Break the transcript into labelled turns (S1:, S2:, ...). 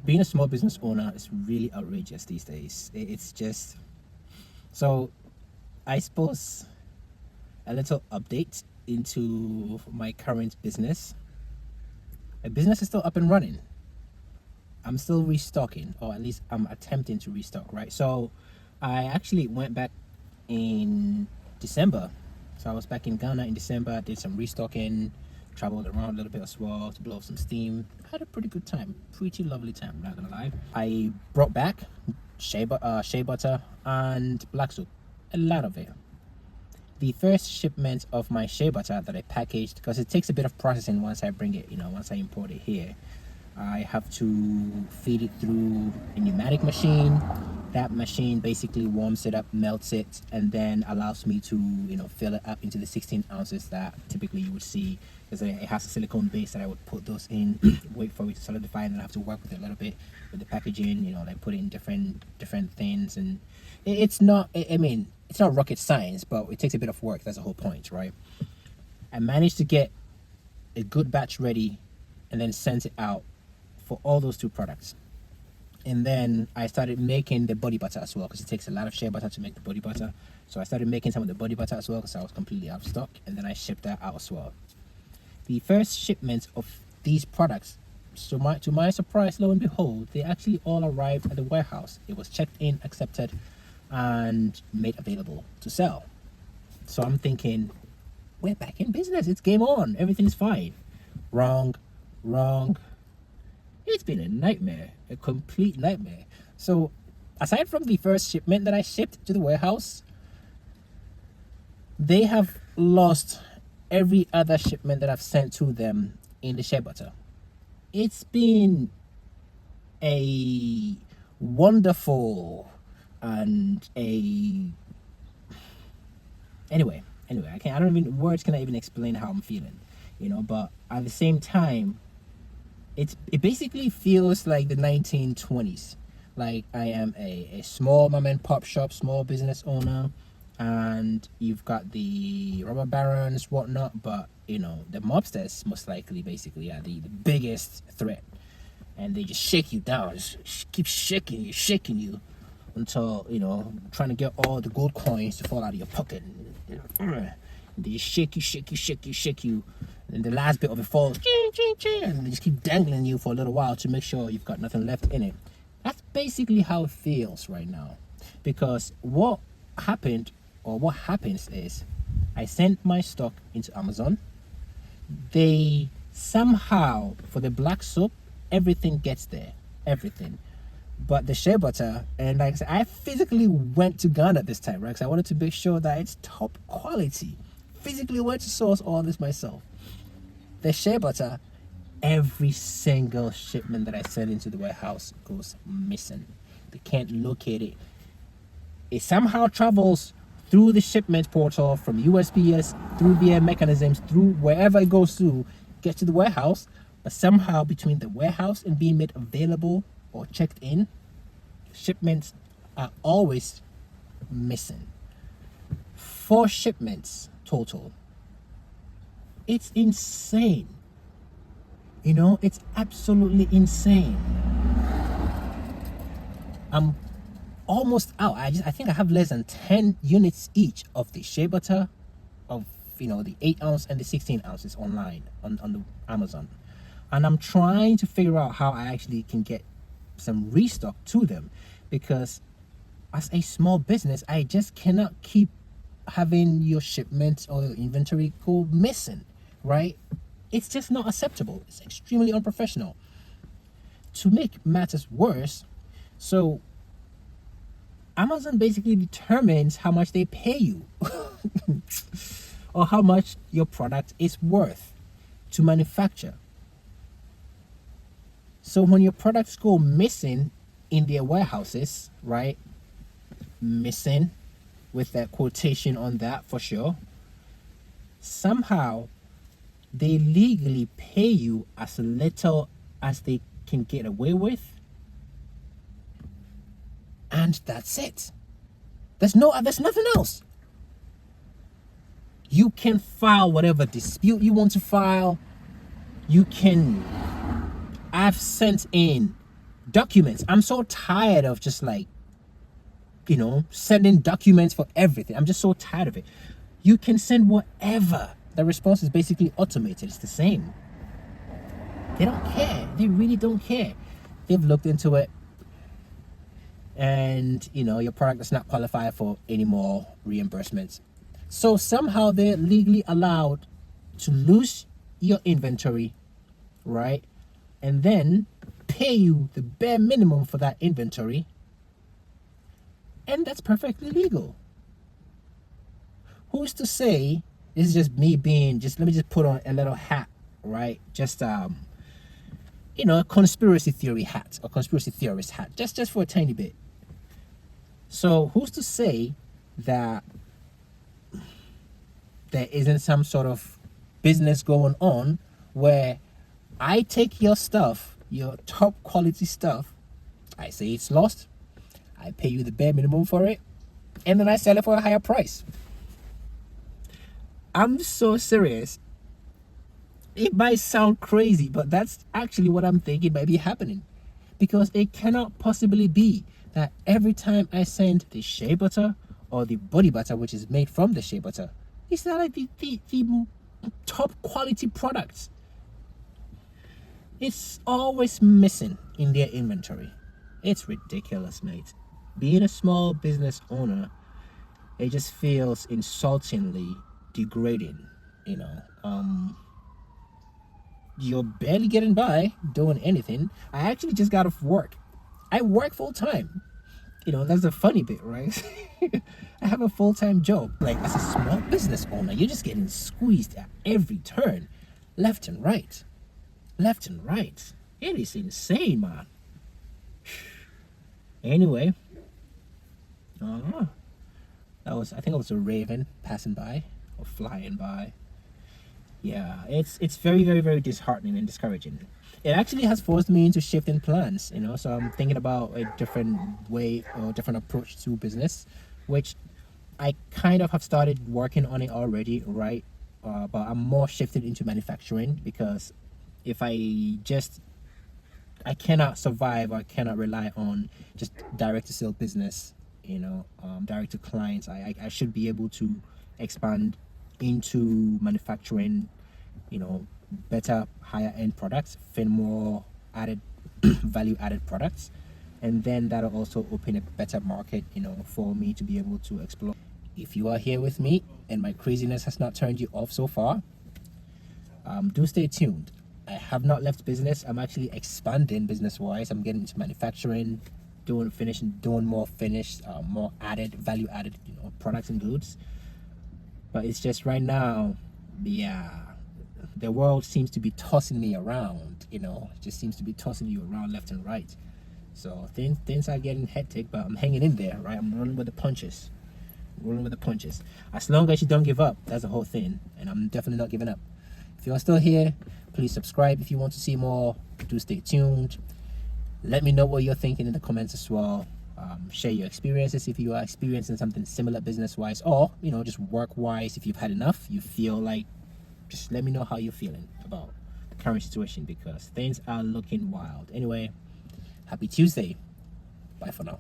S1: being a small business owner is really outrageous these days. It's just so. I suppose a little update into my current business. My business is still up and running. I'm still restocking, or at least I'm attempting to restock, right? So I actually went back in December. So I was back in Ghana in December, did some restocking, traveled around a little bit as well to blow some steam. Had a pretty good time, pretty lovely time, I'm not gonna lie. I brought back shea butter and black soap, a lot of it. The first shipment of my shea butter that I packaged, because it takes a bit of processing once I bring it, once I import it here. I have to feed it through a pneumatic machine. That machine basically warms it up, melts it, and then allows me to, fill it up into the 16 ounces that typically you would see. Because it has a silicone base that I would put those in, wait for it to solidify, and then I have to work with it a little bit with the packaging, like put it in different things. And it's not, it's not rocket science, but it takes a bit of work. That's the whole point, right? I managed to get a good batch ready and then sent it out for all those two products. And then I started making the body butter as well, because it takes a lot of shea butter to make the body butter. So I started making some of the body butter as well, because I was completely out of stock, and then I shipped that out as well. The first shipment of these products, so to my surprise, lo and behold, they actually all arrived at the warehouse. It was checked in, accepted, and made available to sell. So I'm thinking, we're back in business, it's game on, everything's fine. Wrong. It's been a nightmare, a complete nightmare. So aside from the first shipment that I shipped to the warehouse, they have lost every other shipment that I've sent to them in the shea butter. It's been a wonderful and anyway, words cannot even explain how I'm feeling, but at the same time, it basically feels like the 1920s. Like I am a small mom and pop shop, small business owner, and you've got the robber barons, whatnot, but the mobsters most likely basically are the biggest threat, and they just shake you down, just keep shaking you until trying to get all the gold coins to fall out of your pocket. And they just shake you, and the last bit of it falls, and they just keep dangling you for a little while to make sure you've got nothing left in it. That's basically how it feels right now, because what happens is I sent my stock into Amazon. They somehow, for the black soap, everything gets there, everything. But the shea butter, and like I said, I physically went to Ghana this time, right? Because I wanted to make sure that it's top quality. Physically went to source all this myself. The shea butter, every single shipment that I send into the warehouse goes missing. They can't locate it. It somehow travels through the shipment portal from USPS, through their mechanisms, through wherever it goes through, gets to the warehouse, but somehow between the warehouse and being made available or checked in, shipments are always missing. 4 shipments total. It's insane. It's absolutely insane. I'm almost out. I think I have less than 10 units each of the shea butter, of the 8 ounce and the 16 ounces online on the Amazon, and I'm trying to figure out how I actually can get some restock to them, because as a small business, I just cannot keep having your shipments or your inventory go missing, right? It's just not acceptable. It's extremely unprofessional. To make matters worse, so Amazon basically determines how much they pay you or how much your product is worth to manufacture. So when your products go missing in their warehouses, right? Missing, with that quotation on that for sure, somehow they legally pay you as little as they can get away with, and that's it. There's nothing else. You can file whatever dispute you want to file. I've sent in Documents. I'm so tired of just like, sending documents for everything. I'm just so tired of it. You can send whatever. The response is basically automated. It's the same. They don't care. They really don't care. They've looked into it, and your product does not qualify for any more reimbursements. So somehow they're legally allowed to lose your inventory, right? And then pay you the bare minimum for that inventory. And that's perfectly legal. Who's to say, this is just me being, let me just put on a little hat, right? Just, a conspiracy theory hat, or conspiracy theorist hat, just for a tiny bit. So who's to say that there isn't some sort of business going on where I take your stuff, your top quality stuff, I say it's lost, I pay you the bare minimum for it, and then I sell it for a higher price. I'm so serious. It might sound crazy, but that's actually what I'm thinking might be happening. Because it cannot possibly be that every time I send the shea butter or the body butter, which is made from the shea butter, it's not like the top quality products. It's always missing in their inventory. It's ridiculous, mate. Being a small business owner, it just feels insultingly degrading, You're barely getting by doing anything. I actually just got off work. I work full time. That's the funny bit, right? I have a full-time job. Like, as a small business owner, you're just getting squeezed at every turn, left and right. Left and right. It is insane, man. Anyway, I think it was a raven passing by or flying by. Yeah, it's very, very, very disheartening and discouraging. It actually has forced me into shifting plans, so I'm thinking about a different way or different approach to business, which I kind of have started working on it already, right? But I'm more shifted into manufacturing, because if I cannot survive, I cannot rely on just direct to sale business, direct to clients. I should be able to expand into manufacturing, better, higher end products, fit more added value added products, and then that'll also open a better market, for me to be able to explore. If you are here with me and my craziness has not turned you off so far, do stay tuned. I have not left business. I'm actually expanding business wise. I'm getting into manufacturing, doing more finished, more added value added, products and goods. But it's just right now, the world seems to be tossing me around, it just seems to be tossing you around left and right. So things are getting hectic, but I'm hanging in there, right? I'm rolling with the punches. As long as you don't give up, that's the whole thing. And I'm definitely not giving up. If you're still here, please subscribe. If you want to see more, do stay tuned. Let me know what you're thinking in the comments as well. Share your experiences if you are experiencing something similar business-wise, or just work-wise. If you've had enough, you feel like, just let me know how you're feeling about the current situation, because things are looking wild. Anyway, happy Tuesday. Bye for now.